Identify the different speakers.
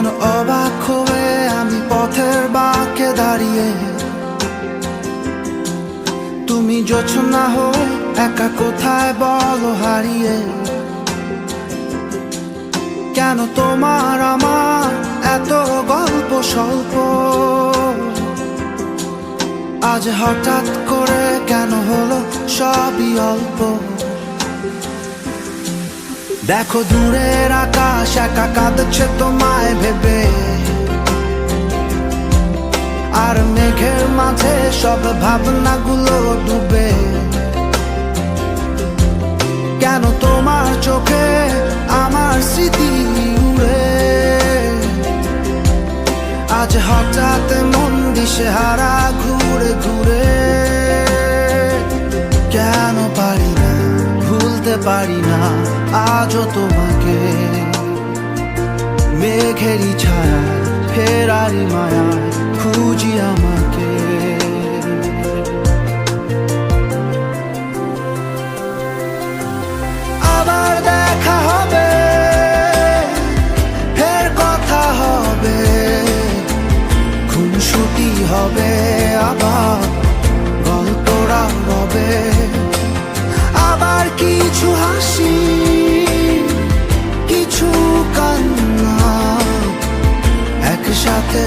Speaker 1: যেন অবাক হয়ে আমি পথের বাঁকে দাঁড়িয়ে, তুমি জোছনা হয়ে একা কোথায় বলো হারিয়ে। কেন তোমার আমার এত গল্প স্বল্প, আজ হঠাৎ করে কেন হলো সবই অল্প। দেখো দূরের আকাশ একা কাঁদছে তোমায় ভেবে, আর মেঘের মাঝে সব ভাবনাগুলো ডুবে। কেন তোমার চোখে আমার স্মৃতি উড়ে, আজ হঠাৎ মন দিশেহারা ঘুরে ঘুরে। কেন পারি না ভুলতে পারি না আজও তোমাকে, মেঘেরই ছায়া ফেরারি মায়া খুঁজি আমাকে। আবার দেখা হবে, ফের কথা হবে, খুনসুটি হবে, আবার গল্পরা হবে। আবার কিছু হাসি কিছু কান্না একসাথে